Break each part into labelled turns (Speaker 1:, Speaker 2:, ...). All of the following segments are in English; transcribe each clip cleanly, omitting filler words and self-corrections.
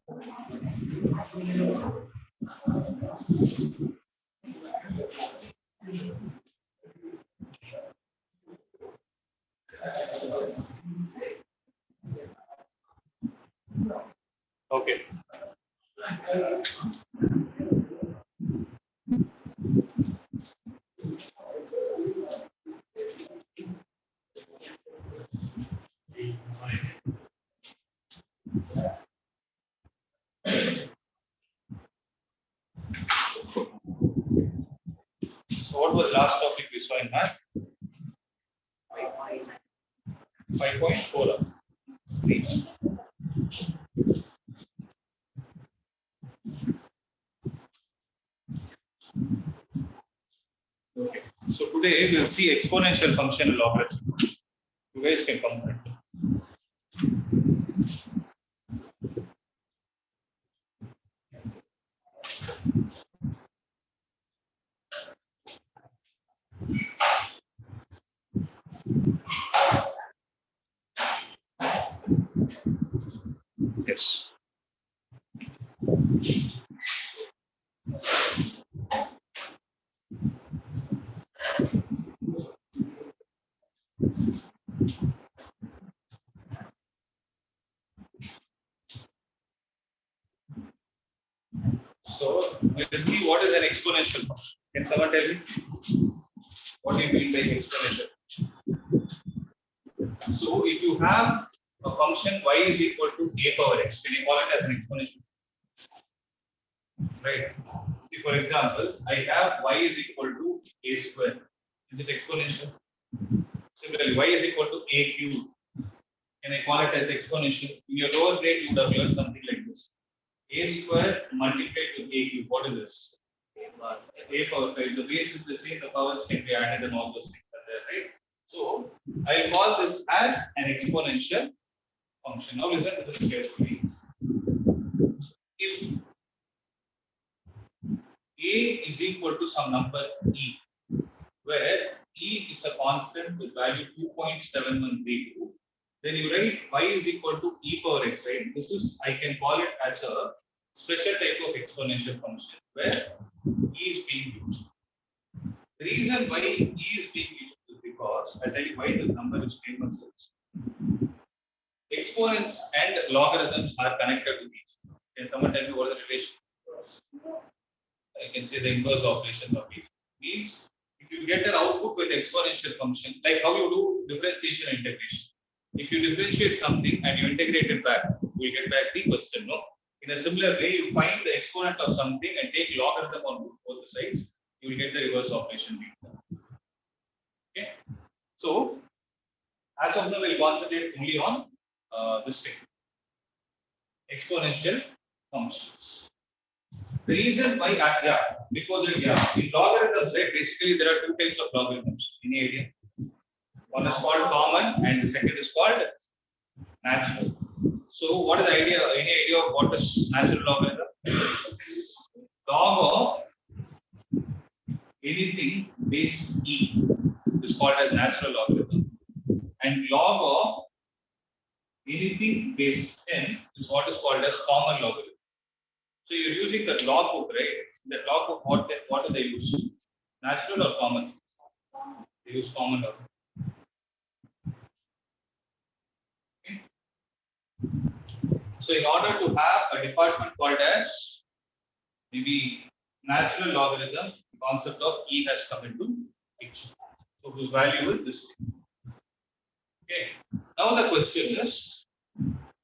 Speaker 1: Okay. So what was last topic we saw in math? 5.4. Okay. So today we'll see exponential function and logarithm. You guys can come back. Yes. So let's see what is an exponential function. Can someone tell me what do you mean by exponential? So if you have a function y is equal to a power x, can you call it as an exponential? Right. See, for example, I have y is equal to a square. Is it exponential? Similarly, y is equal to a cube. Can I call it as exponential? In your lower grade, you would have learned something like this. A square multiplied to a cube. What is this? A power 5. The base is the same, the powers can be added and all those things are there, right? So I'll call this as an exponential function. Now listen to this carefully. If a is equal to some number e, where e is a constant with value 2.7132, then you write y is equal to e power x, right? This is, I can call it as a special type of exponential function where e is being used. The reason why e is being used is because I'll tell you why this number is famous. Exponents and logarithms are connected to each other. Can someone tell me what is the relation? I can say the inverse operations of each. Means if you get an output with exponential function, like how you do differentiation and integration. If you differentiate something and you integrate it back, you get back the question, no? In a similar way, you find the exponent of something and take logarithm on both the sides, you will get the reverse operation. Okay. So, as of now, we'll concentrate only on this thing. Exponential functions. The reason why, before that, in logarithms, right, basically there are two types of logarithms. Any idea? One is called common and the second is called natural. So what is the idea? Any idea of what is natural logarithm? Log of anything base e is called as natural logarithm, and log of anything base n is what is called as common logarithm. So you're using the log book, right? The log book, what do they use? Natural or common? They use common logarithm. Okay. So in order to have a department called as maybe natural logarithm, the concept of e has come into picture. So whose value is this? Okay. Now the question is,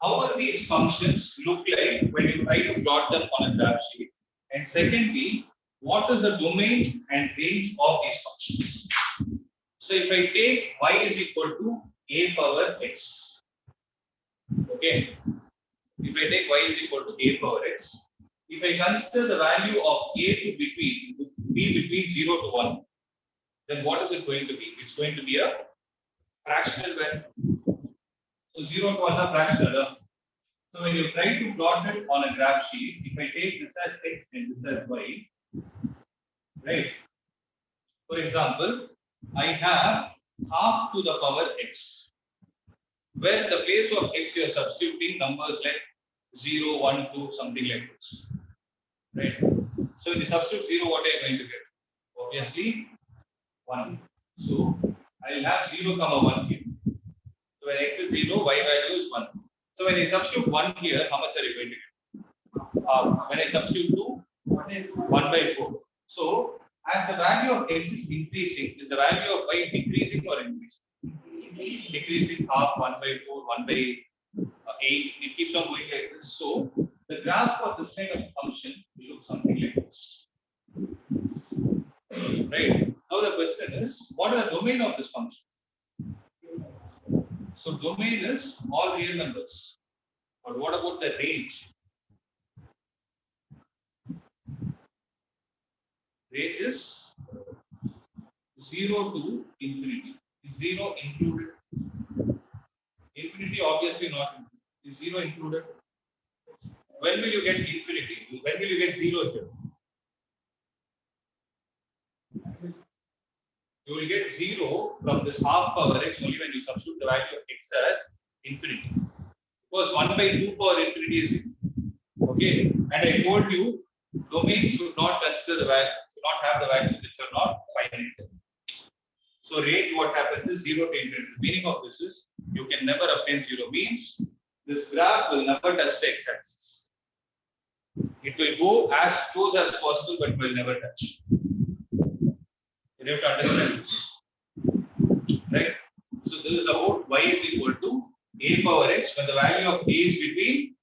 Speaker 1: how will these functions look like when you try to plot them on a graph sheet? And secondly, what is the domain and range of these functions? So if I take y is equal to a power x, okay. If I take y is equal to a power x, if I consider the value of a to be between 0 to 1, then what is it going to be? It's going to be a fractional value. So 0 to 1 is fractional. So when you try to plot it on a graph sheet, if I take this as x and this as y, right? For example, I have half to the power x, where the place of x you are substituting numbers like 0, 1, 2, something like this. Right? So, in the substitute 0, what are you going to get? Obviously, 1. So, I will have 0, comma 1 here. So, when x is 0, y value is 1. So, when I substitute 1 here, how much are you going to get? When I substitute 2, 1 by 4. So, as the value of x is increasing, is the value of y decreasing or increasing? Decreasing, half, 1 by 4, 1 by 8. It keeps on going like this. So, the graph for this kind of function will look something like this. Right? Now, the question is, what is the domain of this function? So, domain is all real numbers. But what about the range? Range is 0 to infinity. Is 0 included? Infinity obviously not included. Is 0 included? When will you get infinity? When will you get 0 here? You will get 0 from this half power x only when you substitute the value of x as infinity. Because 1 by 2 power infinity is okay. And I told you, domain should not consider the value, should not have the values which are not finite. So range, what happens is 0 to infinity. The meaning of this is you can never obtain 0. Means this graph will never touch the x-axis. It will go as close as possible, but will never touch. You have to understand this, right? So this is about y is equal to a power x when the value of a is between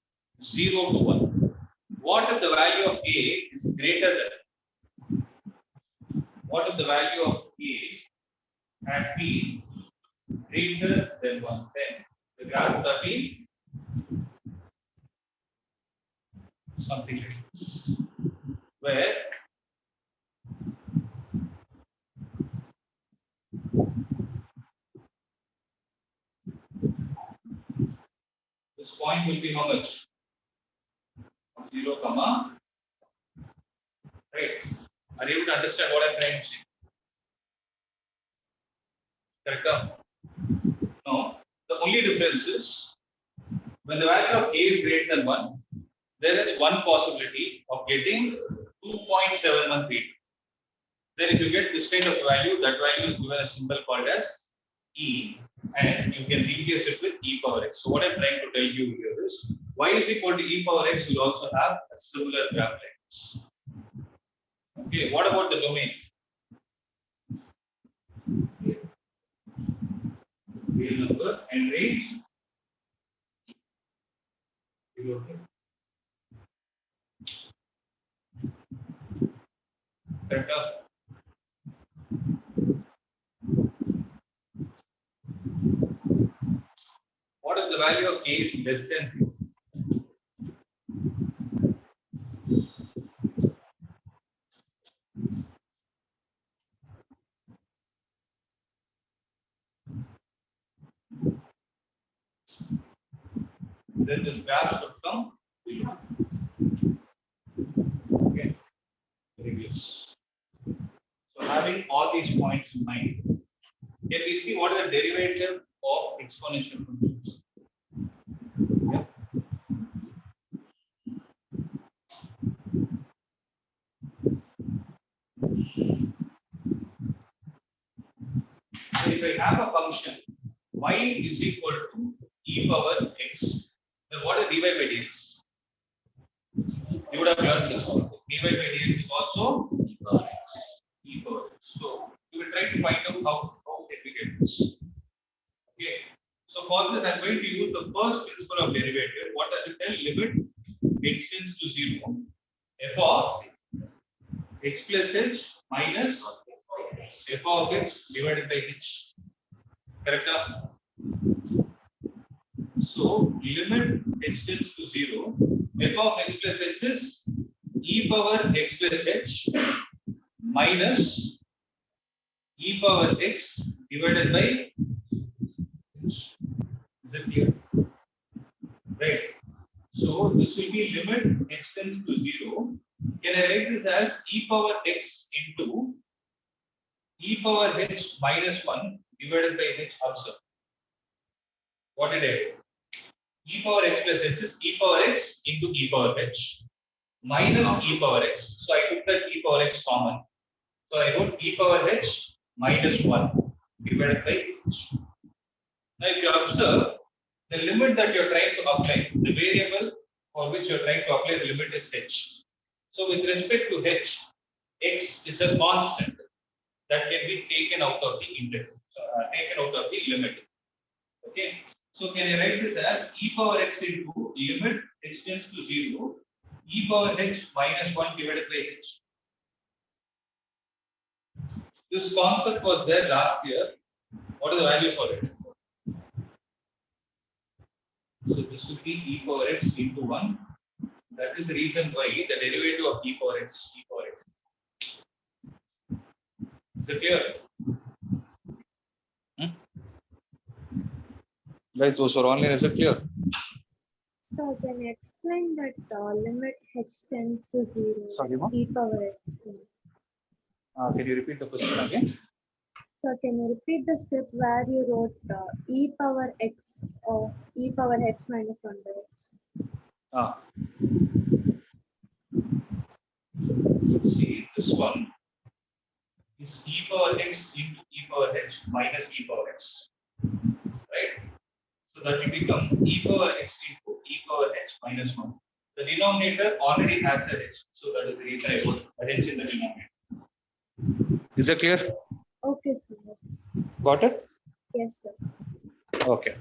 Speaker 1: 0 to 1. What if the value of a is greater than? What if the value of a had been greater than 1? Then the graph would have been something like this, where this point will be how much? 0, comma. Right. Are you able to understand what I'm trying to say? Correct? No. The only difference is when the value of a is greater than 1, there is one possibility of getting 2.71 feet. Then if you get this kind of value, that value is given a symbol called as e, and you can replace it with e power x. So what I'm trying to tell you here is y is equal to e power x will also have a similar graph like this. Okay, what about the domain? Real number and range. Okay. Correct. What if the value of a is less than 0? Then this graph should come below. Okay. Previous. So having all these points in mind, can we see what is the derivative of exponential functions? Yeah. So if I have a function y is equal to e power x, then what is dy by dx? You would have learned this one. Dy by dx is also e power x. E power x. So you will try to find out how can we get this. Okay. So for this, I'm going to use the first principle of derivative. What does it tell? Limit x tends to 0. F of x plus h minus f of x divided by h. Correct? So limit x tends to 0. F of x plus h is e power x plus h minus e power x divided by h. Is it clear? Right. So this will be limit x tends to 0. Can I write this as e power x into e power h minus 1 divided by h observed? What did I do? e power x plus h is e power x into e power h minus e power x. So I took that e power x common. So I wrote e power h minus 1 divided by h. Now if you observe, the limit that you're trying to apply, the variable for which you're trying to apply the limit is h. So with respect to h, x is a constant that can be taken out of the integral, taken out of the limit. Okay. So can I write this as e power x into limit x tends to 0, e power h minus 1 divided by h. This concept was there last year. What is the value for it? So this will be e power x into 1. That is the reason why the derivative of e power x is e power x. Is it clear? Guys, those are online, is it clear?
Speaker 2: So can you explain that limit h tends to 0,
Speaker 1: Sorry, ma'am?
Speaker 2: e power x?
Speaker 1: Can you repeat the question again?
Speaker 2: So can you repeat the step where you wrote e power x or e power h minus 1 by h?
Speaker 1: See, this one is e power x into e power h minus e power x. Right? So that will become e power x into e power h minus 1. The denominator already has a h. So that is the reason I wrote a h in the denominator. Is that clear?
Speaker 2: Okay, sir.
Speaker 1: Got it?
Speaker 2: Yes, sir.
Speaker 1: Okay.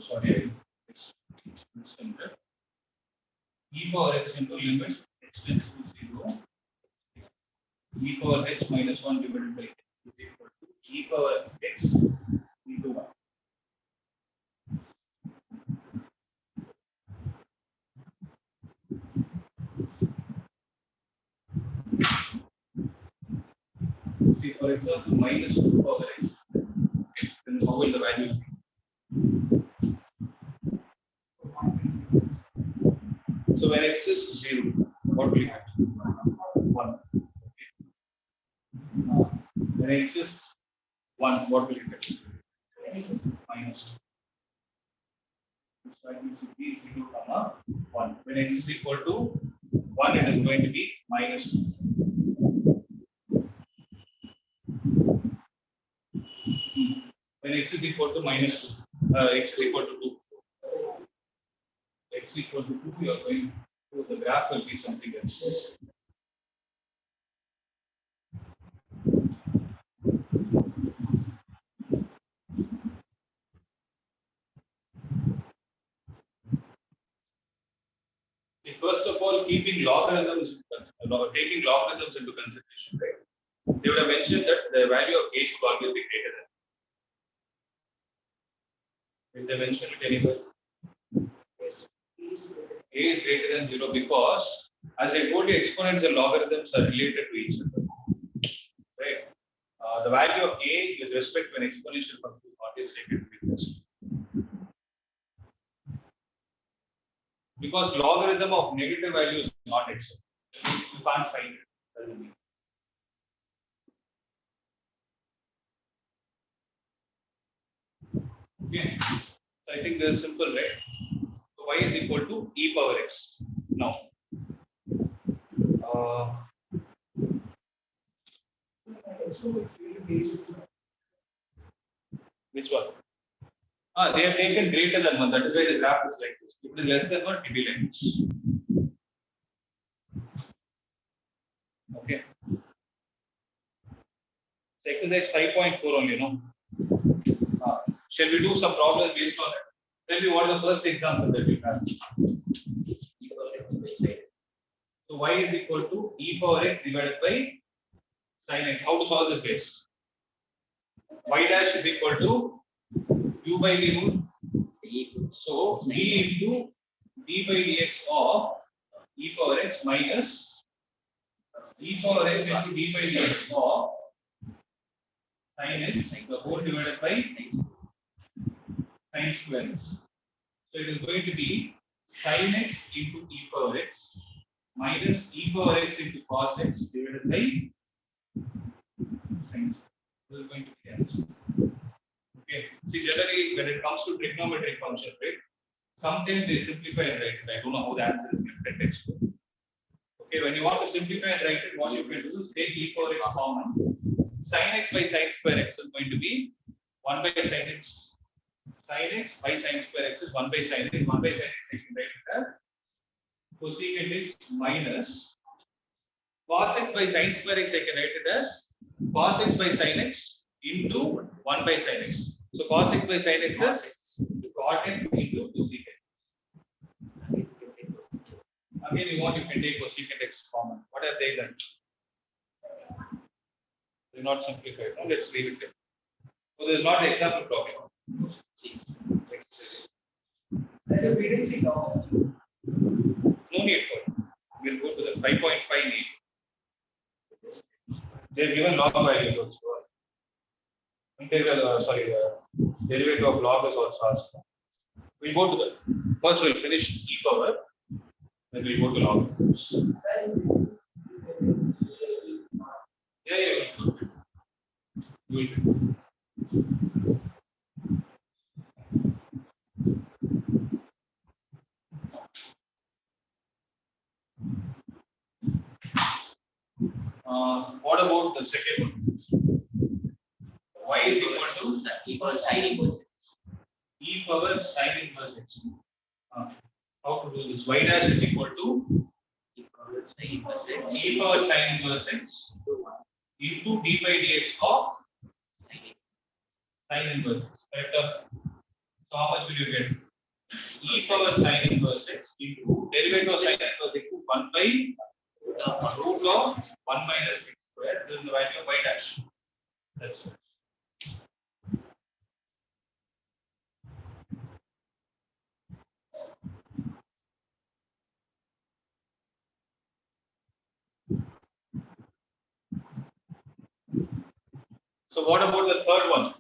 Speaker 1: Sorry, it's e power x into limit x tends to 0, e power h minus 1 divided by h is equal to e power x into 1. See, for example, minus 2 power x, then how will the value be? So when x is 0, what will you get? 1. When x is 1, what will you get? Minus 2. So I think it should be 0, 1. When x is equal to 1, it is going to be minus 2. When x is equal to minus 2, x is equal to 2. X equal to 2, you are going to, the graph will be something else. First of all, keeping logarithms, taking logarithms into consideration, right? They would have mentioned that the value of a should always be greater than. Did they mention it anywhere? Yes. A is greater than 0 because, as I told you, exponents and logarithms are related to each other. Right? The value of a with respect to an exponential function is taken to be this. Because logarithm of negative value is not x. You can't find it. Okay. So I think this is simple, right? So y is equal to e power x. Now, which one? They have taken greater than 1. That is why the graph is like this. If it is less than 1, it will be like this. Okay. So exercise 5.4 only, no? Shall we do some problems based on it? Tell me what is the first example that we have. So y is equal to e power x divided by sin x. How to solve this base? Y dash is equal to u by v. So v into d by dx of e power x minus e power x into d by dx of sin x the whole divided by sin square x. So it is going to be sin x into e power x minus e power x into cos x divided by sin. This is going to be the answer. Okay. See, generally, when it comes to trigonometric functions, right? Sometimes they simplify and write it. I don't know how the answer is given in textbook. Okay, when you want to simplify and write it, what you can do is take e power x common. Sin x by sin square x is going to be 1 by sin x. Sin x by sin square x is 1 by sin x. 1 by sin x, I can write it as cosecant x minus cos x by sin square x, I can write it as cos x by sin x into 1 by sin x. So cos x by sin x is cot x into cosecant. Again, you want, you can take cosecant x common. What have they done? They not simplified. Now let's leave it there. So this is not the example problem.
Speaker 3: We didn't see now.
Speaker 1: No need for it. We'll go to the 5.5 need. They're given log values also. Integral, derivative of log is also asked. We'll go to the first. We'll finish e power, then we'll go to log. Yeah. We'll what about the second one? Y is equal to
Speaker 3: E power sin inverse.
Speaker 1: e power sin inverse x. How to do this? Y dash is equal to
Speaker 3: E power sin inverse x.
Speaker 1: e power sin inverse x into d by dx of sin inverse x. Correct? So how much will you get? E power sin inverse x into derivative of sin inverse x is 1 by root of 1 minus x square. This is the value of y dash. That's it. So what about the third one?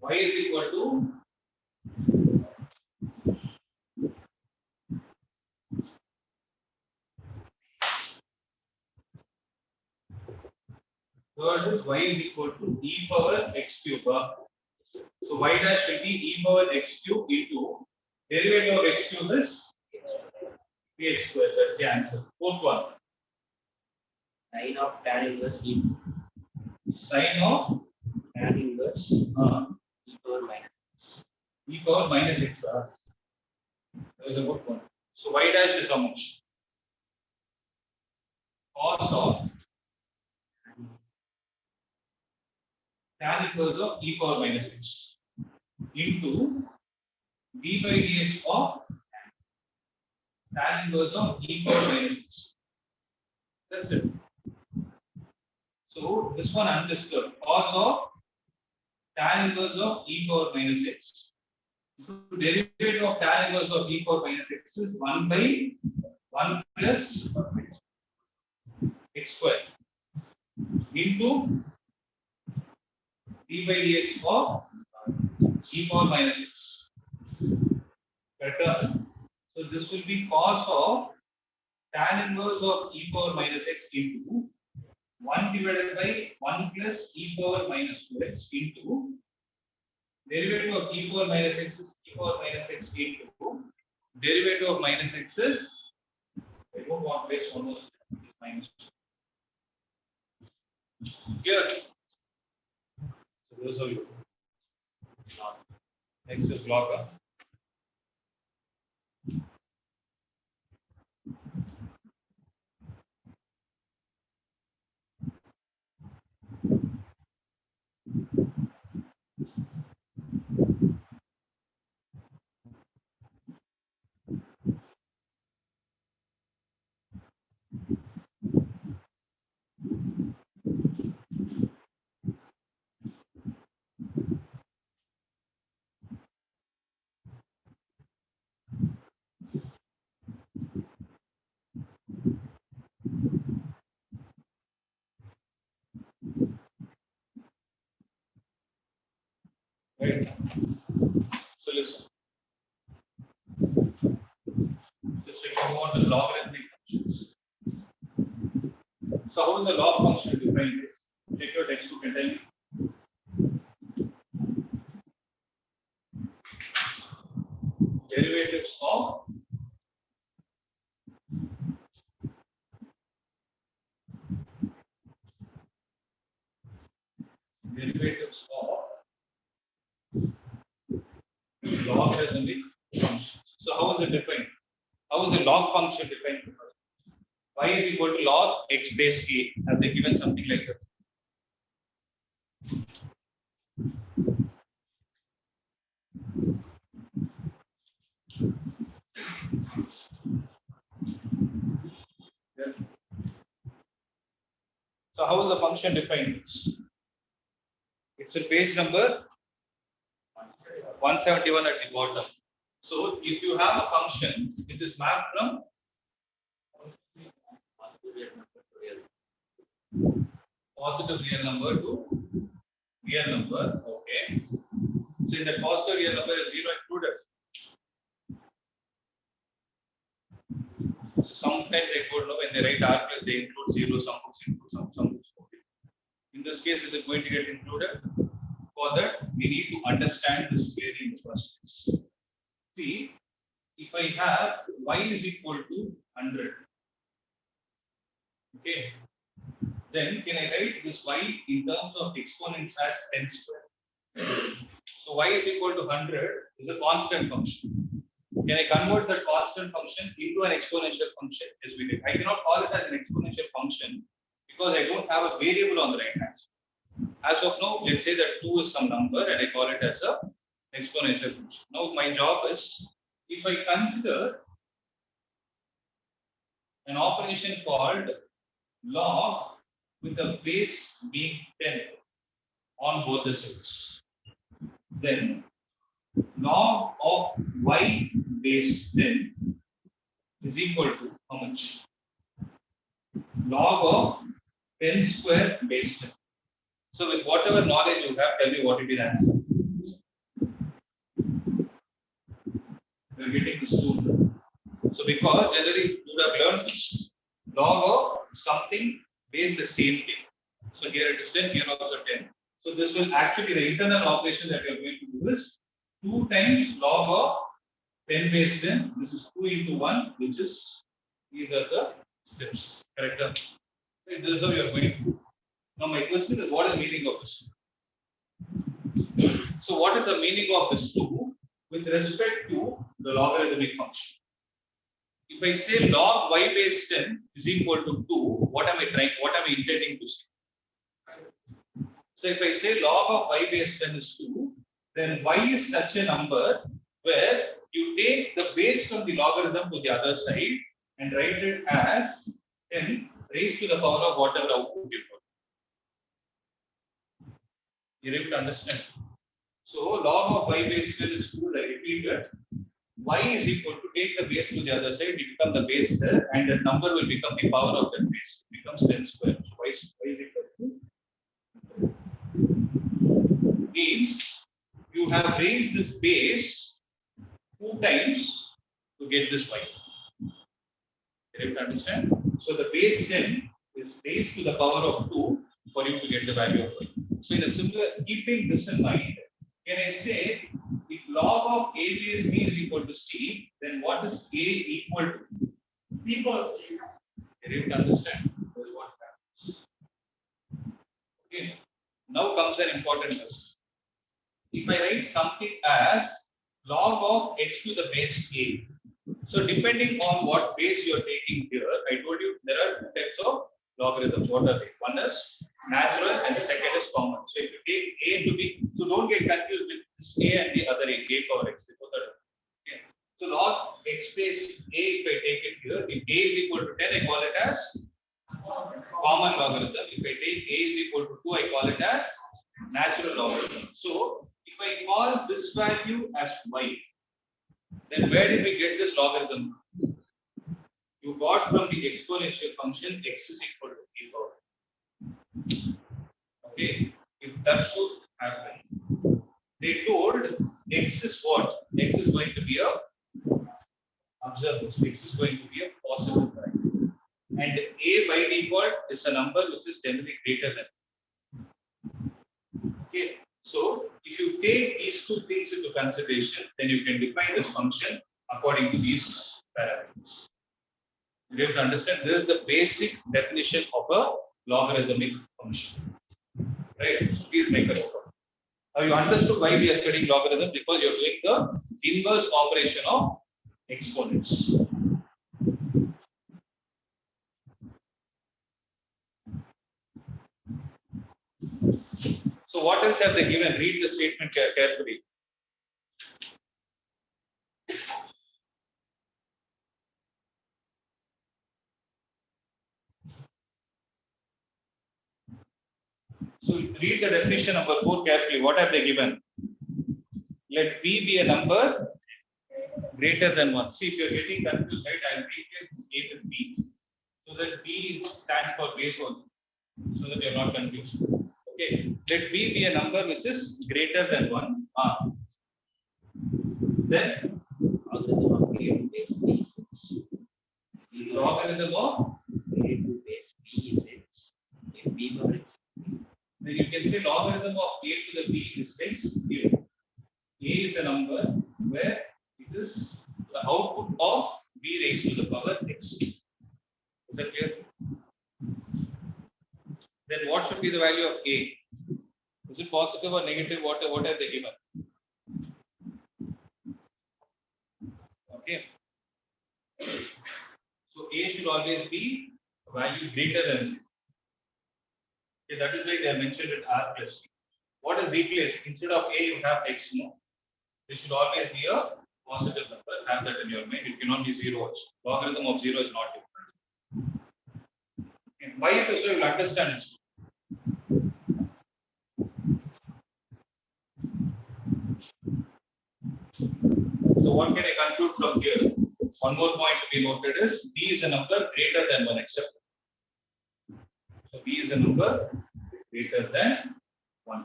Speaker 1: Y is equal to third is y is equal to e power x cube. So y dash will be e power x cube into derivative of x cube is px square. That's the answer. Fourth one.
Speaker 3: Sin of tan inverse e.
Speaker 1: Sin of
Speaker 3: Tan inverse
Speaker 1: e
Speaker 3: e power minus.
Speaker 1: power minus x. That is a good one. So y dash is how much? Cos of tan inverse of e power minus x into d by dx of tan inverse of e power minus x. That's it. So this one undisturbed. Cos of tan inverse of e power minus x. So derivative of tan inverse of e power minus x is 1 by 1 plus x square into d by dx of e power minus x. Correct? So this will be cos of tan inverse of e power minus x into 1 divided by 1 plus e power minus 2x into derivative of e power minus x is e power minus x into derivative of minus x is, I don't want to waste one more step, is minus 2. Here. So those are you. Next is log. functions. So how is the log function defined? Check your textbook and tell me. Derivatives of logarithmic functions. So how is it defined? How is a log function defined? Y is equal to log x base k. Have they given something like that? Yeah. So how is the function defined? It's a page number 171 at the bottom. So if you have a function which is mapped from positive real number to real number, okay. So in the positive real number is 0 included. So sometimes they don't know when they write R plus they include 0, some books include some books. In this case, is it going to get included? For that, we need to understand this clearly in the first place. See, if I have y is equal to 100, okay, then can I write this y in terms of exponents as 10 square? So y is equal to 100 is a constant function. Can I convert that constant function into an exponential function? Yes, we did. I cannot call it as an exponential function because I don't have a variable on the right hand side. As of now, let's say that 2 is some number and I call it as a exponential function. Now my job is, if I consider an operation called log with the base being 10 on both the sides, then log of y base 10 is equal to how much? Log of 10 square base 10. So with whatever knowledge you have, tell me what it is answer. We are getting this 2. So because generally you would have learned log of something base the same thing. So here it is 10, here also 10. So this will actually, the internal operation that we are going to do is 2 times log of 10 base 10. This is 2 into 1, which is, these are the steps. Correct? This is how you are going to do. Now my question is, what is the meaning of this 2? So what is the meaning of this 2 with respect to the logarithmic function? If I say log y base 10 is equal to 2, what am I intending to say? So if I say log of y base 10 is 2, then y is such a number where you take the base from the logarithm to the other side and write it as 10 raised to the power of whatever output you put. You're able to understand? So log of y base 10 is 2, I repeat it. Y is equal to take the base to the other side, it become the base there, and the number will become the power of that base. It becomes 10 square. So y is equal to means you have raised this base 2 times to get this y. You able to understand? So the base 10 is raised to the power of 2 for you to get the value of y. So in a similar, keeping this in mind, can I say if log of a base b is equal to c, then what is a equal to? B plus c. You're able to understand? That is what happens. Okay. Now comes an important question. If I write something as log of x to the base a, so depending on what base you are taking here, I told you there are 2 types of logarithms. What are they? One is natural and the second is common. So if you take a to b, so don't get confused with this a and the other a power x. Okay. So log x base a, if I take it here, if a is equal to 10, I call it as common logarithm. If I take a is equal to 2, I call it as natural logarithm. So if I call this value as y, then where did we get this logarithm? You got from the exponential function x is equal to e power. Okay, if that should happen, they told x is what? X is going to be a, observe this, x is going to be a positive value. and a by default is a number which is generally greater than. Okay, so if you take these two things into consideration, then you can define this function according to these parameters. You have to understand this is the basic definition of a logarithmic function. Right? So please make a note. Now you understood why we are studying logarithm, because you are doing the inverse operation of exponents. So what else have they given? Read the statement carefully. So read the definition number 4 carefully. What have they given? Let b be a number greater than 1. See, if you're getting confused, right, I'll replace this a with b. So that b stands for base also. So that you're not confused. Okay. Let b be a number which is greater than 1. Then
Speaker 3: Logarithm of a to base b is x.
Speaker 1: logarithm of,
Speaker 3: a to base b is x. If b power x.
Speaker 1: then you can say logarithm of a to the b is x here. A is a number where it is the output of b raised to the power x. Is that clear? Then what should be the value of a? Is it positive or negative? What have they given? Okay. So a should always be a value greater than 0. Okay, that is why they have mentioned it r plus b. What is replaced? Instead of a, you have x more. This should always be a positive number. Have that in your mind. It cannot be 0 also. Logarithm of 0 is not different. Okay. Why it is so, you will understand it. So what can I conclude from here? One more point to be noted is b is a number greater than 1 except. So b is a number greater than 1.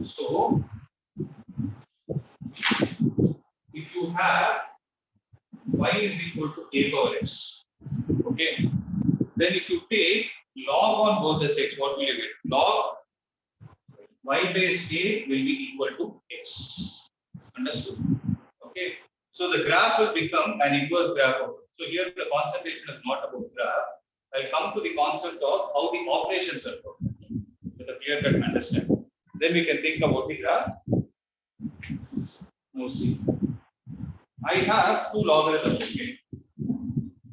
Speaker 1: So if you have y is equal to a power x, okay, then if you take log on both the sides, what will you get? Log y base a will be equal to x. Understood? Okay. So the graph will become an inverse graph of it. So here the concentration is not about graph. I'll come to the concept of how the operations are performed with a clear cut understanding. Then we can think about the graph. Now see, I have two logarithms. Okay.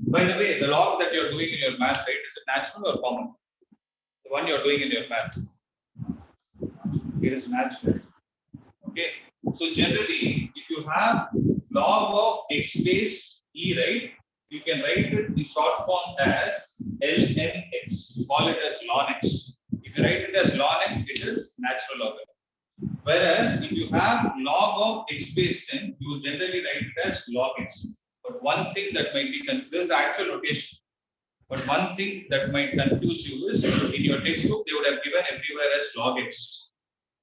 Speaker 1: By the way, the log that you're doing in your math, right, is it natural or common? The one you're doing in your math. It is natural. Okay. So generally, if you have log of x base e, right, you can write it in short form as ln x. Call it as ln x. If you write it as ln x, it is natural logarithm. Whereas if you have log of x base 10, you will generally write it as log x. But one thing that might be confused, this is the actual notation. But one thing that might confuse you is in your textbook, they would have given everywhere as log x.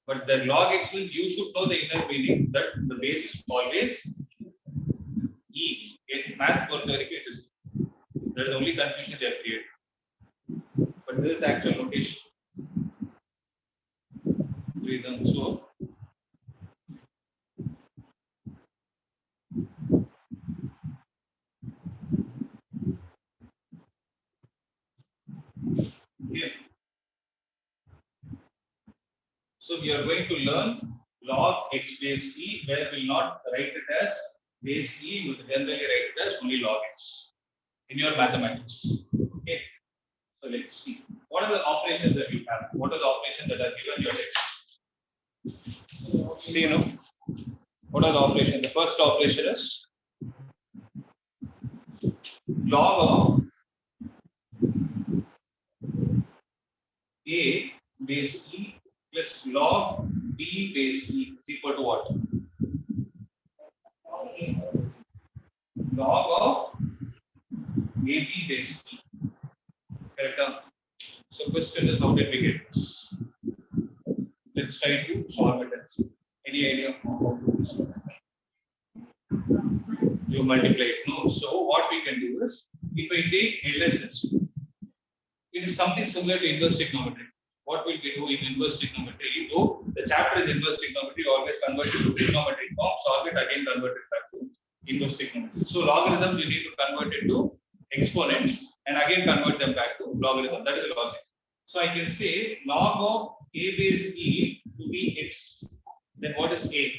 Speaker 1: But the log x means you should know the inner meaning that the base is always e. In math, it is. That is the only confusion they have created. But this is the actual notation. So, here. So we are going to learn log x base e, where we will not write it as base e, we will generally write it as only log x in your mathematics. Okay. So let's see. What are the operations that you have? What are the operations that are given your text? See, you know, what are the operations? The first operation is log of a base e plus log b base e is equal to what? Log of ab base e. Correct? So question is, how did we get this? Let's try to solve it and see. Any idea how to solve it? You multiply it. No. So what we can do is if I take LHS, it is something similar to inverse trigonometry. What will we do in inverse trigonometry? Though the chapter is inverse trigonometry, always convert it to trigonometric form, solve it again, convert it back to inverse trigonometry. So logarithms you need to convert it to exponents and again convert them back to logarithm. That is the logic. So I can say log of a base e to be x. Then what is a?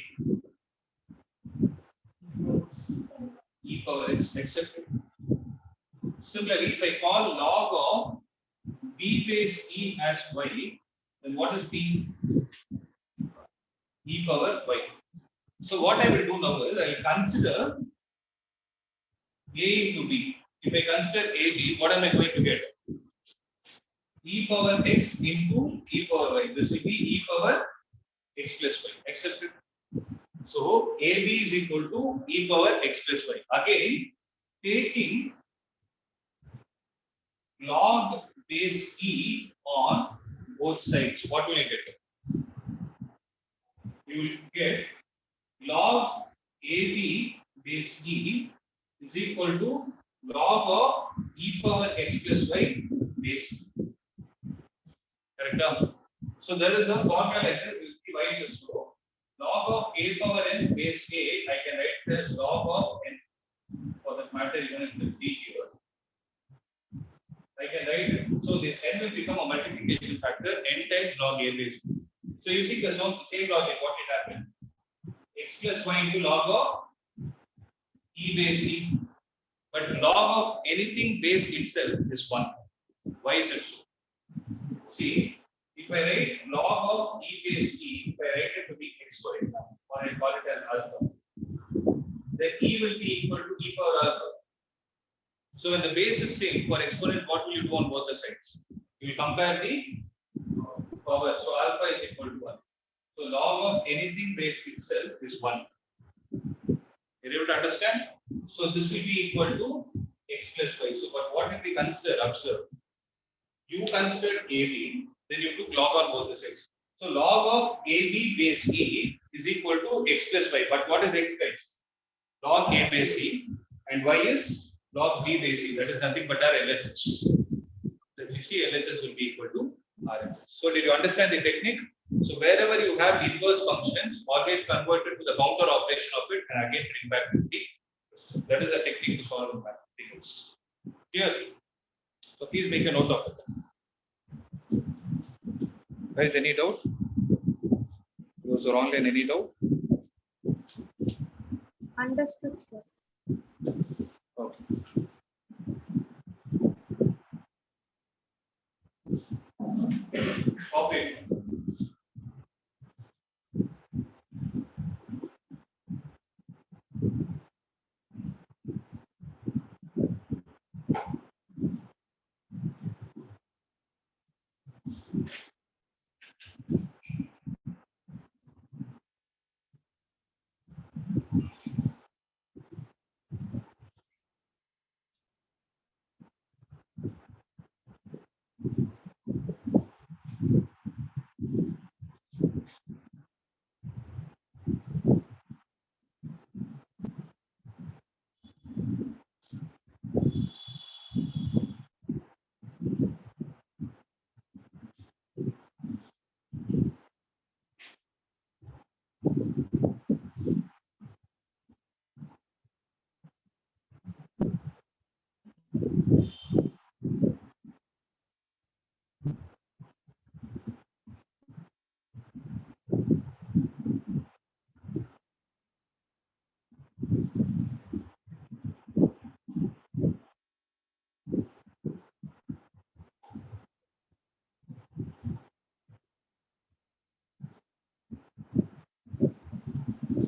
Speaker 1: E power x, accepted. Similarly, if I call log of b base e as y, then what is b? E power y. So what I will do now is I will consider a into b. If I consider a b, what am I going to get? E power x into e power y. This will be e power x plus y. Accepted. So AB is equal to e power x plus y. Again, taking log base e on both sides, what will you get? You will get log AB base e is equal to log of e power x plus y base e. Correct? So there is a formula like this. We'll see why it is so. Log of a power n base a, I can write as log of n. For that matter, even if the b here, I can write it. So this n will become a multiplication factor n times log a base b. So you see the same logic. What will happen? X plus y into log of e base e. But log of anything base itself is 1. Why is it so? See, if I write log of e base e, if I write it to be x, for example, or I call it as alpha, then e will be equal to e power alpha. So when the base is same for exponent, what will you do on both the sides? You will compare the power. So alpha is equal to 1. So log of anything base itself is 1. You're able to understand? So this will be equal to x plus y. So but what did we consider? Observe. You considered AB, then you took log on both the sides. So log of AB base E is equal to x plus y. But what is x, guys? Log A base E, and y is log B base E. That is nothing but our LHS. So if you see, LHS will be equal to RHS. So did you understand the technique? So wherever you have inverse functions, always convert it to the counter operation of it and again bring back to the system. That is the technique to solve mathematics. Clear? So please make a note of it. Guys, any doubt? Those are online, any doubt?
Speaker 2: Understood, sir.
Speaker 1: Okay. Copy.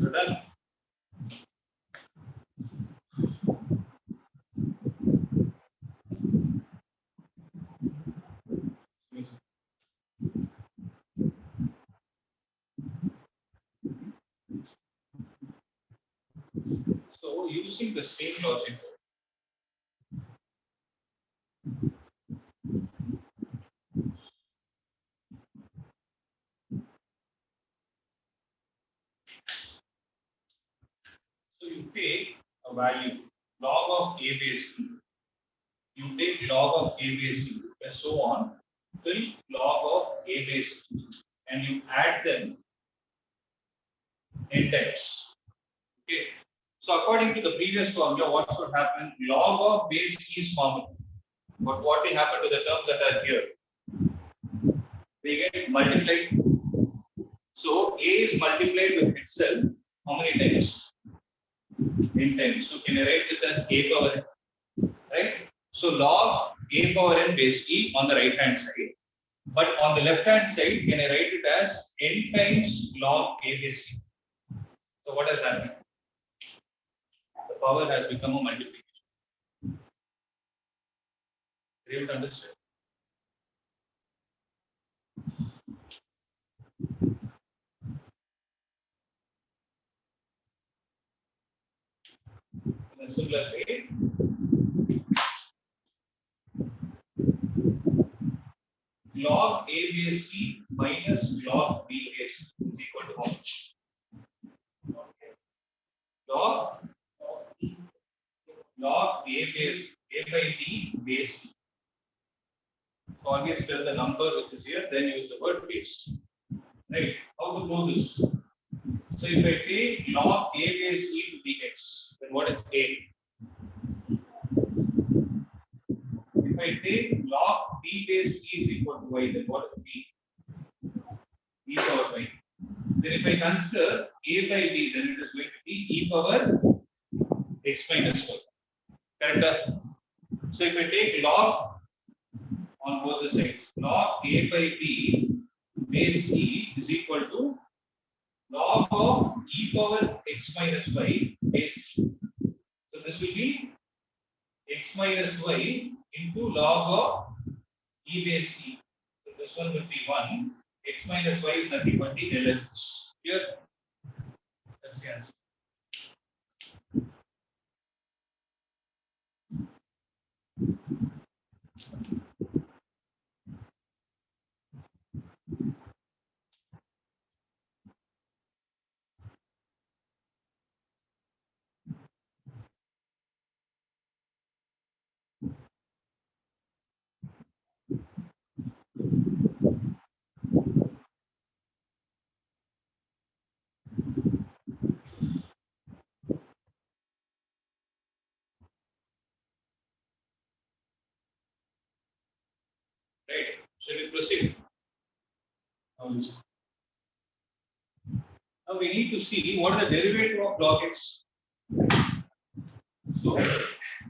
Speaker 1: So done. So using the same logic, so you take a value log of a base e you take log of a base c and so on till log of a base c and you add them n times. Okay. So according to the previous formula, what should happen? Log of base c is common. But what will happen to the terms that are here? They get multiplied. So a is multiplied with itself how many times? N times. So can I write this as a power n? Right? So log a power n base e on the right hand side. But on the left hand side, can I write it as n times log a base e? So what has happened? The power has become a multiplication. Are you able to understand? In a similar way, log a base c minus log b base c is equal to how much? Log a base a by b base c. So always tell the number which is here, then use the word base. Right? How to do this? So if I take log a base e to be x, then what is a? If I take log b base e is equal to y, then what is b? E power y. Then if I consider a by b, then it is going to be e power x minus 4. Correct? So if I take log on both the sides, log a by b base e is equal to log of e power x minus y base e. So this will be x minus y into log of e base e. So this one will be 1. X minus y is nothing but the LHS. Here, that's the answer. Right? Shall we proceed? Now we need to see what is the derivative of log x. So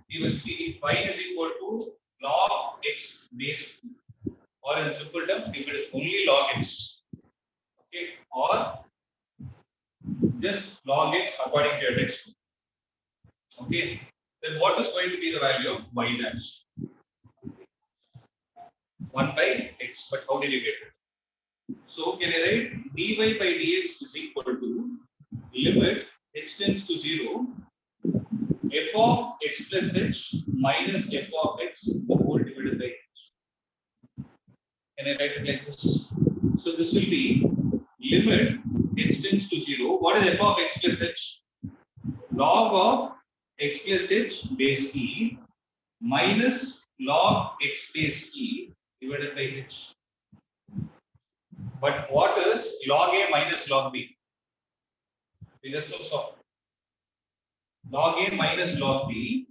Speaker 1: we will see y is equal to log x base e, or in simple terms, if it is only log x, okay, or just log x according to your textbook. Okay, then what is going to be the value of y dash? 1 by x, but how did you get it? So can I write dy by dx is equal to limit x tends to 0 f of x plus h minus f of x the whole divided by h. Can I write it like this? So this will be limit x tends to 0. What is f of x plus h? Log of x plus h base e minus log x base e divided by h. But what is log a minus log b? We just know so. Log a minus log b.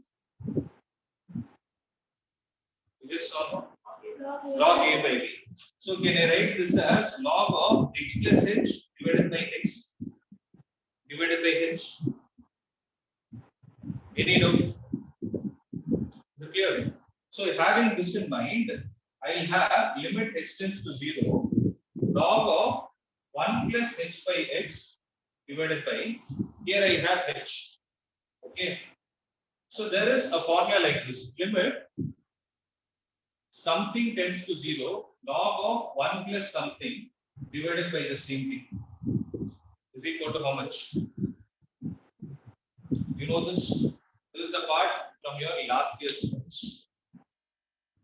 Speaker 1: We just saw log a by b. So can I write this as log of x plus h divided by x divided by h? Any doubt? Is it clear? So having this in mind, I have limit x tends to 0 log of 1 plus h by x divided by, here I have h. Okay. So there is a formula like this, limit something tends to 0 log of 1 plus something divided by the same thing is equal to how much? You know this? This is a part from your last year's notes.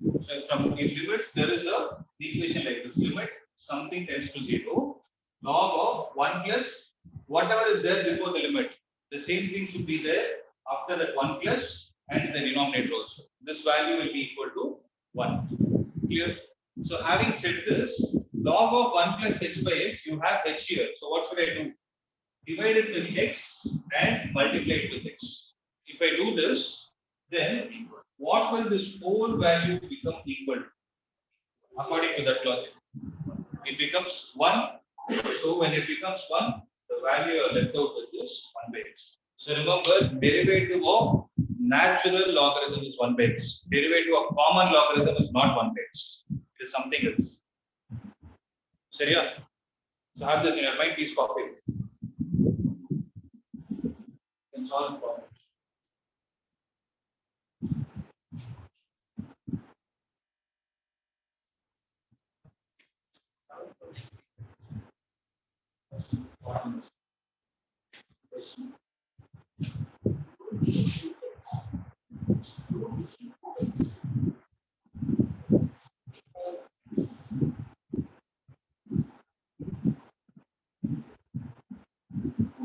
Speaker 1: So from in limits, there is a equation like this, limit something tends to 0 log of 1 plus whatever is there before the limit. The same thing should be there after that 1 plus and in the denominator also. this value will be equal to 1. Clear? So having said this, log of 1 plus h by x, you have h here. So what should I do? Divide it with x and multiply it with x. If I do this, then what will this whole value become equal to? According to that logic, it becomes 1. So when it becomes 1, the value you are left out with is 1 by x. So remember, derivative of natural logarithm is 1 by x. Derivative of common logarithm is not 1 by x. It is something else. Seriya? So have this in your mind, please copy it. You can solve the problem.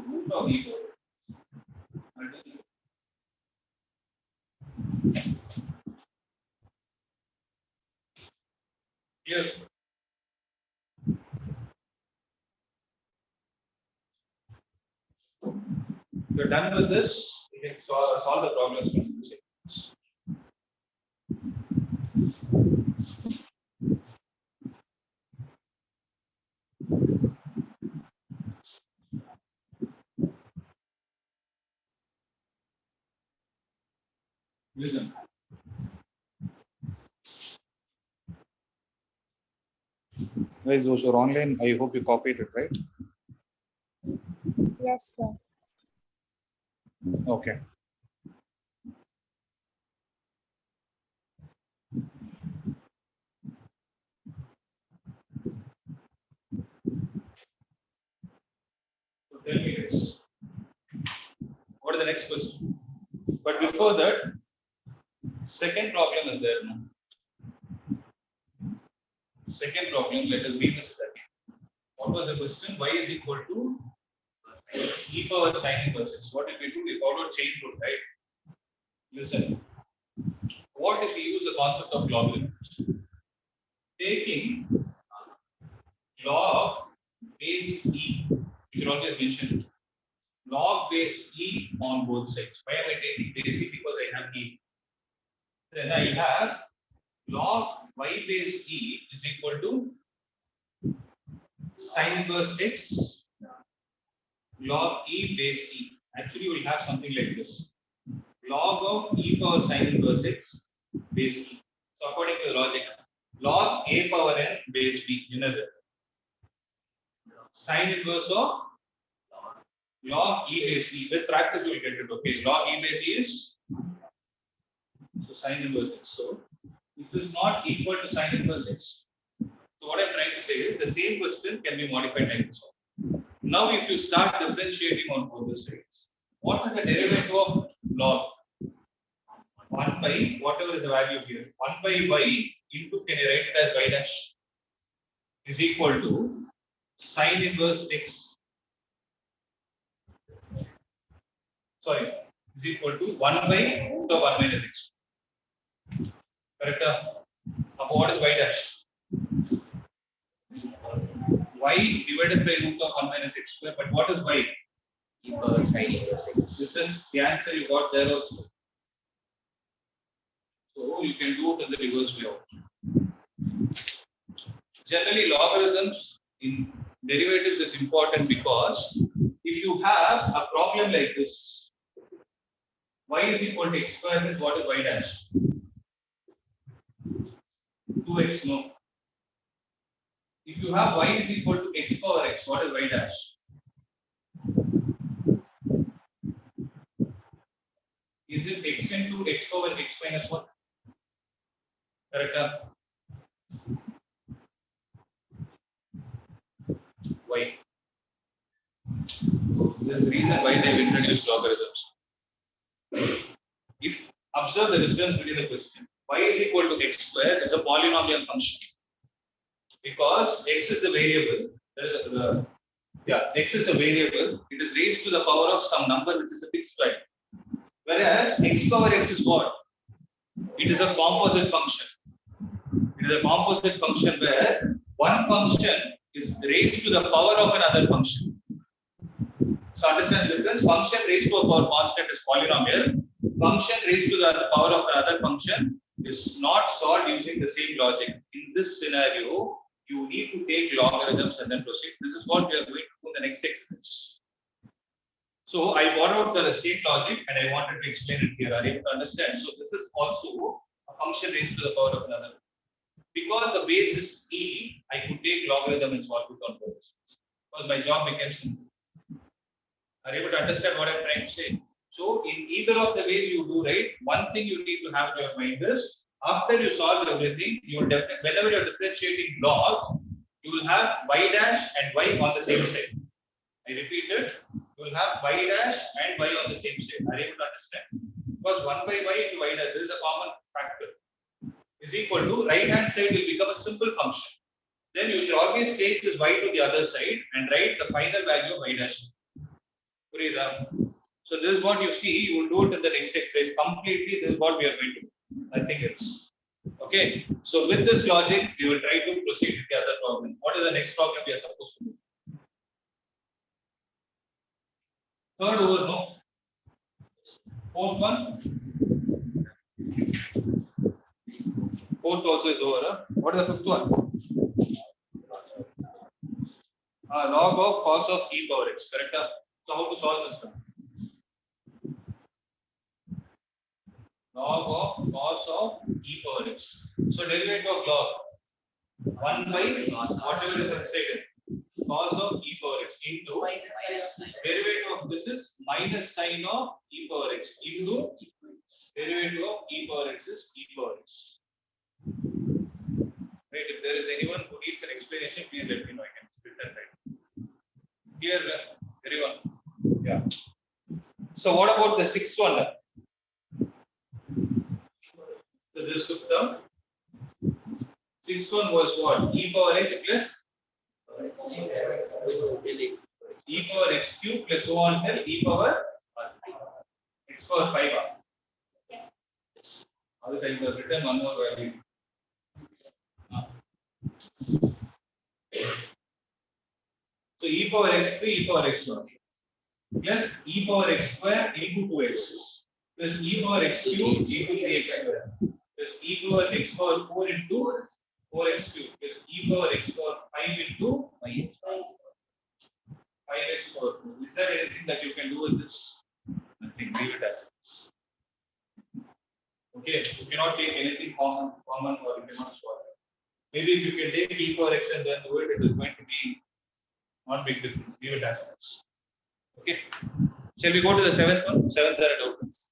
Speaker 1: Root of e power. Clear? If you're done with this, you can solve the problems from this. Listen. Guys, those are online. I hope you copied it, right?
Speaker 2: Yes, sir.
Speaker 1: Okay. So tell me this. What is the next question? But before that, second problem is there. No? Second problem, let us revisit that. What was the question? Y is equal to e power sin inverse x. What did we do? We followed chain rule, right? Listen. What if we use the concept of logarithms? Taking log base e, you should always mention it. Log base e on both sides. Why am I taking base e? Because I have e. Then I have log y base e is equal to sin inverse x log e base e. Actually, we will have something like this. Log of e power sin inverse x base e. So according to the logic, log a power n base b. Another sin inverse of log e base e. With practice, you will get it. Okay, log e base e is so sin inverse x. So this is not equal to sin inverse x. So what I'm trying to say is the same question can be modified like this. Now, if you start differentiating on both the sides, what is the derivative of log? 1 by whatever is the value here. 1 by y into, can you write it as y dash? Is equal to sin inverse x. Sorry, is equal to 1 by root of 1 minus x. Correct? What is y dash? Y divided by root of 1 minus x square. But what is y?
Speaker 3: E power sin inverse x.
Speaker 1: This is the answer you got there also. So you can do it in the reverse way out. Generally, logarithms in derivatives is important because if you have a problem like this, y is equal to x square, then what is y dash? 2x, no. If you have y is equal to x power x, what is y dash? Is it x into x power x minus 1? Correct? Why? There's a reason why they've introduced logarithms. If observe the difference between the question, y is equal to x square is a polynomial function because x is the variable. X is a variable. It is raised to the power of some number which is a fixed value. Whereas x power x is what? It is a composite function. It is a composite function where one function is raised to the power of another function. So understand the difference. Function raised to a power constant is polynomial. Function raised to the power of another function is not solved using the same logic. In this scenario, you need to take logarithms and then proceed. This is what we are going to do in the next exercise. So I borrowed the same logic and I wanted to explain it here. Are you able to understand? So this is also a function raised to the power of another. Because the base is e, I could take logarithm and solve it on purpose. Because my job became simple. Are you able to understand what I'm trying to say? So in either of the ways you do, right, one thing you need to have in your mind is after you solve everything, you will definitely, whenever you're differentiating log, you will have y dash and y on the same side. I repeat it, you will have y dash and y on the same side. Are you able to understand? Because 1 by y into y dash, this is a common factor, is equal to right hand side will become a simple function. Then you should always take this y to the other side and write the final value of y dash. So this is what you see. You will do it in the next exercise completely. This is what we are going to do. Nothing else. Okay. So with this logic, we will try to proceed with the other problem. What is the next problem we are supposed to do? Third over, no. Fourth one. Fourth also is over. Huh? What is the fifth one? Log of cos of e power x. Correct? So how to solve this one? Log of cos of e power x. So derivative of log 1 by whatever is inside cos of e power x into derivative of this is minus sign of e power x into derivative of e power x is e power x. Right, if there is anyone who needs an explanation, please let me know. I can split that right. Here, everyone. Yeah. So what about the sixth one? So this term. Sixth one was what? E power x plus e power x cube plus so on till e power x power 5. Yes. Other I have written one more value. So e power x3 e power x1 plus e power x square into 2x plus e power x cube into 3x square plus e power x power 4 into 4x cube plus e power x power 5 into 5x power 2. Is there anything that you can do with this? Nothing. Leave it as it is. Okay, you cannot take anything common or you cannot solve it. Maybe if you can take e power x and then do it, it is going to be not big difference. Leave it as it is. Okay. Shall we go to the seventh one? Seventh there are doubts.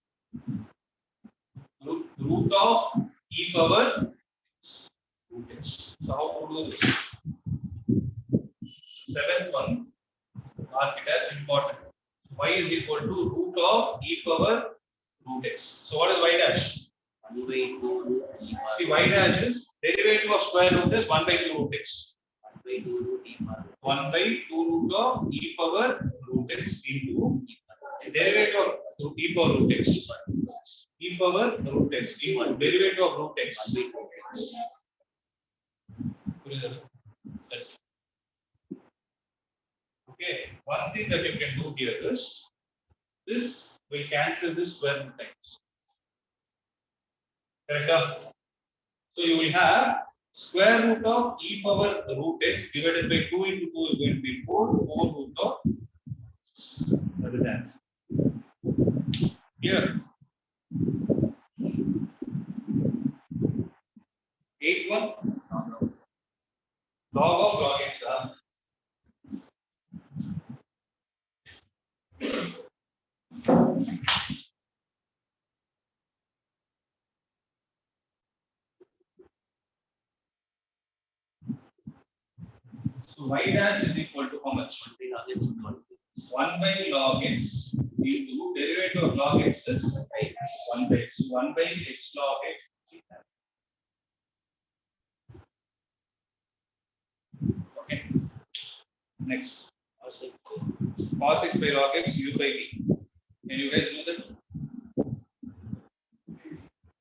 Speaker 1: Root of e power root x. So how to do this? Seventh one, mark it as important. Y is equal to root of e power root x. So what is y dash?
Speaker 3: 1 by 2
Speaker 1: See, y dash is derivative of square root is 1 by 2 root x.
Speaker 3: 1 by 2 root e power
Speaker 1: 1 by 2 root of e power root x into derivative of e power root x. E power root x into derivative of root x. That's okay. One thing that you can do here is this will cancel this square root times. Correct? So you will have square root of e power root x divided by 2 into 2 is going to be 4 root of that is answer. Here. Eighth one. Log of log x. So y dash is equal to how much? 1 by log x into derivative of log x is 1 by x. 1 by x log x. Okay. Next. Cos x by log x u by v. Can you guys do that?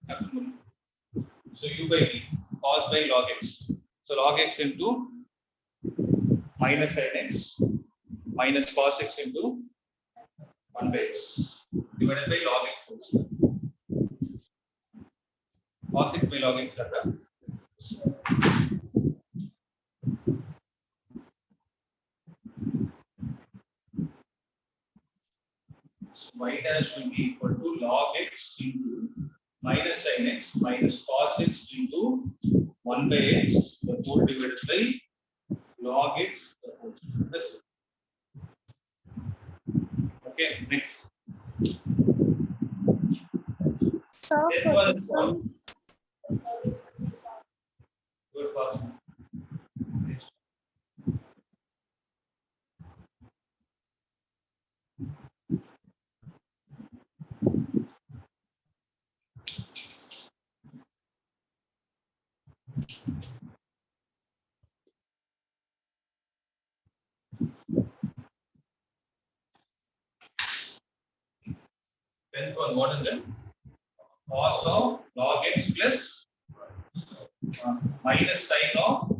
Speaker 1: So u by v, cos by log x. So log x into minus sin x minus cos x into 1 by x divided by log x whole square. Cos x by log x are the so y dash will be equal to log x into minus sin x minus cos x into 1 by x the whole divided by log x the whole square. That's it. Okay, next.
Speaker 2: So
Speaker 1: Then
Speaker 2: for
Speaker 1: one
Speaker 2: this
Speaker 1: more.
Speaker 2: one,
Speaker 1: Good fast. Tenth one, what is it? Cos of log x plus minus sin of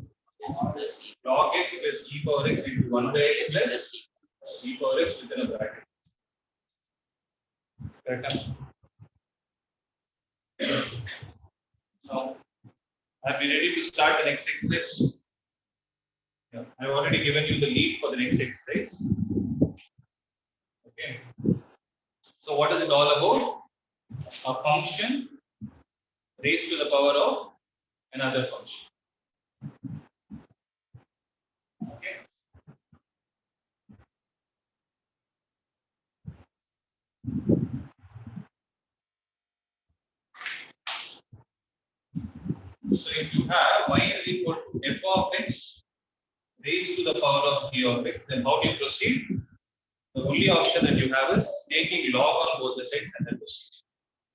Speaker 1: log x plus e power x into 1 by x plus e power x within a bracket. Correct? Now, are we ready to start the next exercise? Yeah, I've already given you the lead for the next exercise. Okay. So, what is it all about? A function raised to the power of another function. Okay. So, if you have y is equal to f of x raised to the power of g of x, then how do you proceed? The only option that you have is taking log on both the sides and then proceed.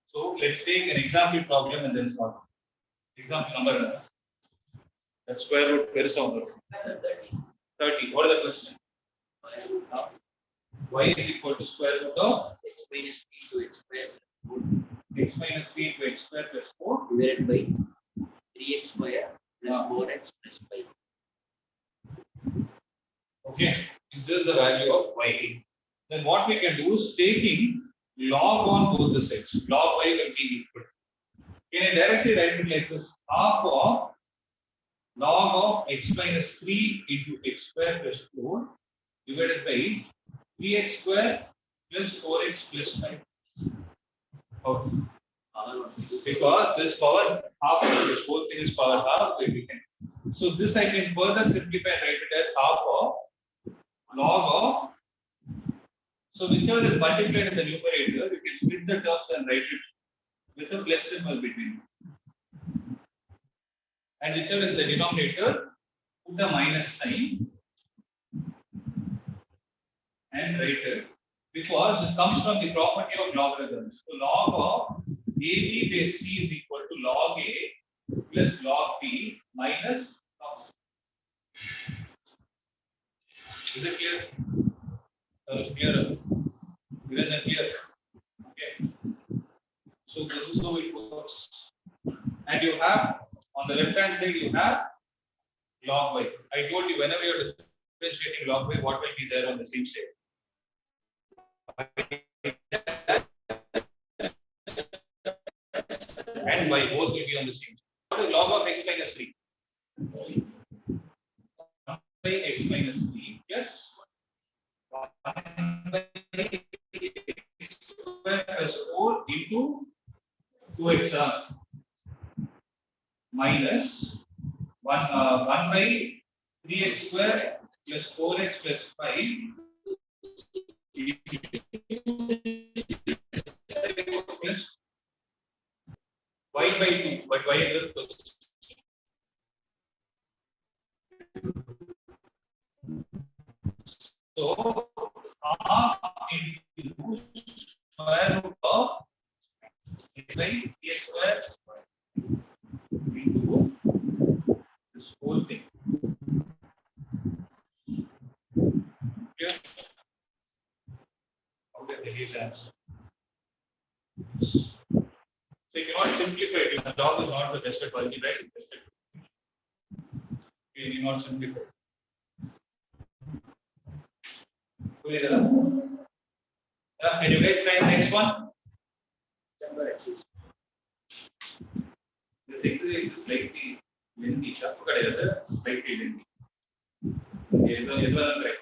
Speaker 1: So let's take an example problem and then solve. Example number 1. That square root where is over 30. What is the question? Y is equal to square root of
Speaker 3: X minus p to x square
Speaker 1: x minus 3 into x square plus 4
Speaker 3: divided by 3x square plus 4x plus 5.
Speaker 1: Okay, if this is the value of y, then what we can do is taking log on both the sides. Log y will be equal. Can I directly write it like this? Half of log of x minus 3 into x square plus 4 divided by 3x square plus 4x plus 5. Oh, because this power half of this whole thing is power half, we can. So this I can further simplify and write it as half of log of. So whichever is multiplied in the numerator, you can split the terms and write it with a plus symbol between. And whichever is the denominator, put the minus sign and write it. Because this comes from the property of logarithms. So log of AB by C is equal to log A plus log B minus log C. Is it clear? It's clear. Even that clear. Okay. So this is how it works. And you have on the left hand side you have log y. I told you whenever you are differentiating log y, what will be there on the same side? And y both will be on the same. What is log of x minus 3? 1 by x minus 3 plus 1 by x square plus 4 into 2x minus 1 by 3x square plus 4x plus 5 plus y by 2, but y is plus. So half into square root of x by 3x square into this whole thing. Okay. How did these answer? So you cannot say simplify it. The log is not the best at algebra, right? Best at you need not simplify. Can you guys try the next one? This exercise is slightly lengthy. Slightly lengthy. Right.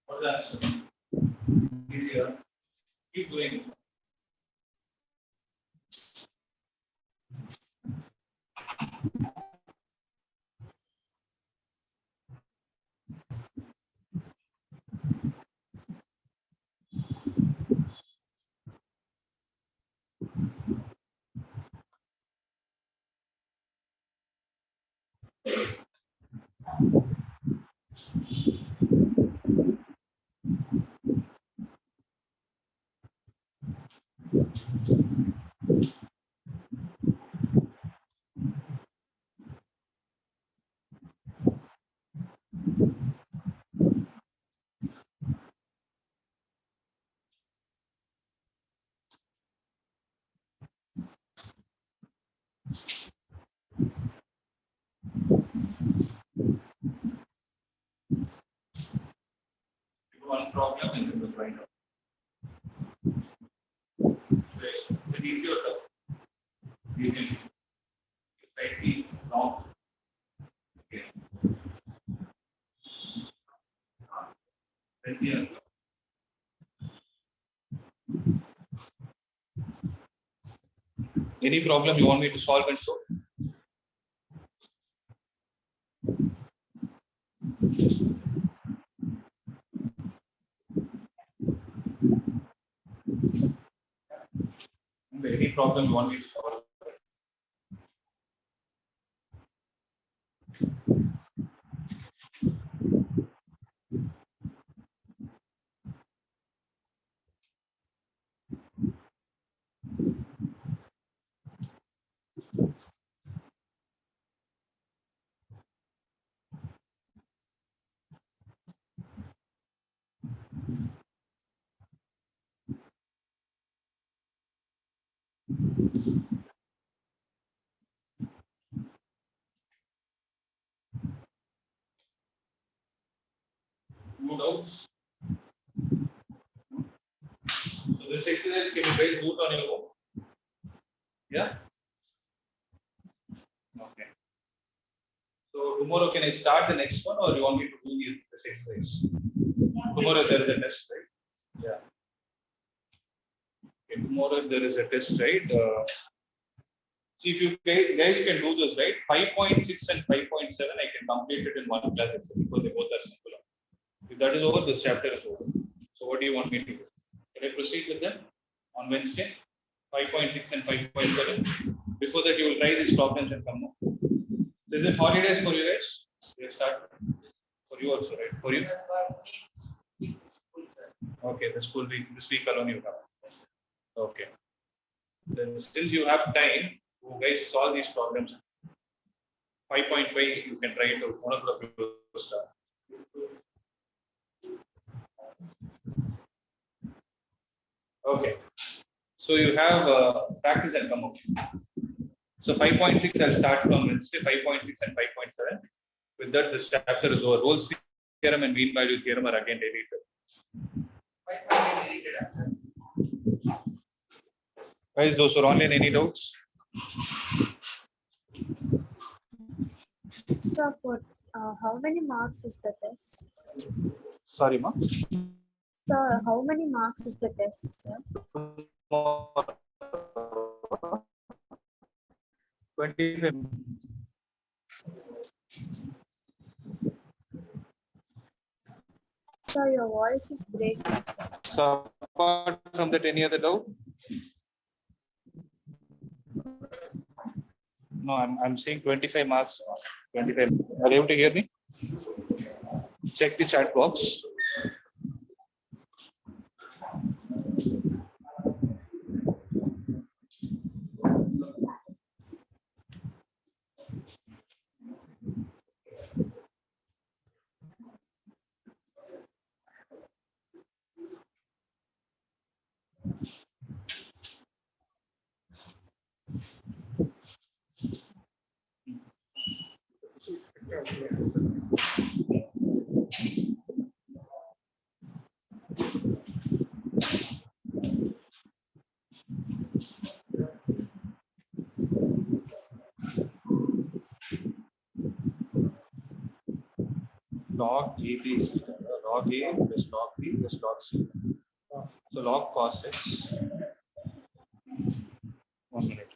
Speaker 1: What's the answer? Easier. Keep doing. Yeah. Any problem you want me to solve and solve? Any problem you want me to solve? No doubts? So this exercise can be guys do it on your own. Yeah? Okay. So tomorrow can I start the next one or you want me to do this exercise? Tomorrow there is a test, right? Yeah. Okay, tomorrow there is a test, right? See if you guys can do this, right? 5.6 and 5.7, I can complete it in one class itself because they both are simple. If that is over, this chapter is over. So what do you want me to do? Can I proceed with them on Wednesday? 5.6 and 5.7. Before that, you will try these problems and come up. So is it holidays for you guys? They start for you also, right? For you? Okay, the school week, this week alone you have. Okay. Then since you have time, you guys solve these problems. 5.5, you can try it out. One o'clock you will start. Okay. So you have practice and come up. So 5.6, I'll start from Wednesday, 5.6 and 5.7. With that, this chapter is over. Rolle's theorem and mean value theorem are again deleted. Guys, those who are online, any doubts?
Speaker 2: So for how many marks is the test?
Speaker 1: Sorry, ma.
Speaker 2: So how many marks is the test, sir?
Speaker 1: 25.
Speaker 2: So your voice is breaking, sir.
Speaker 1: So apart from that, any other doubt? No, I'm saying 25 marks. 25. Are you able to hear me? Check the chat box. Log A is log A plus log B plus log C. So log cos x. 1 minute.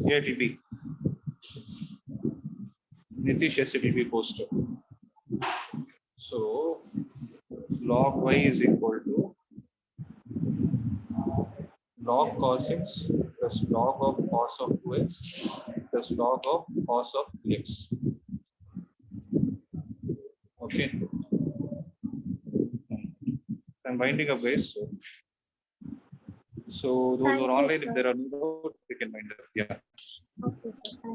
Speaker 1: Here it will be. Nitish, yes, it will be posted. So log y is equal to log cos x plus log of cos of 2x plus log of cos of x. Okay. I'm winding up, guys. So those who are
Speaker 2: Thank you,
Speaker 1: online, if
Speaker 2: sir.
Speaker 1: there are no doubts, they can wind up. Yeah.
Speaker 2: Okay, sir.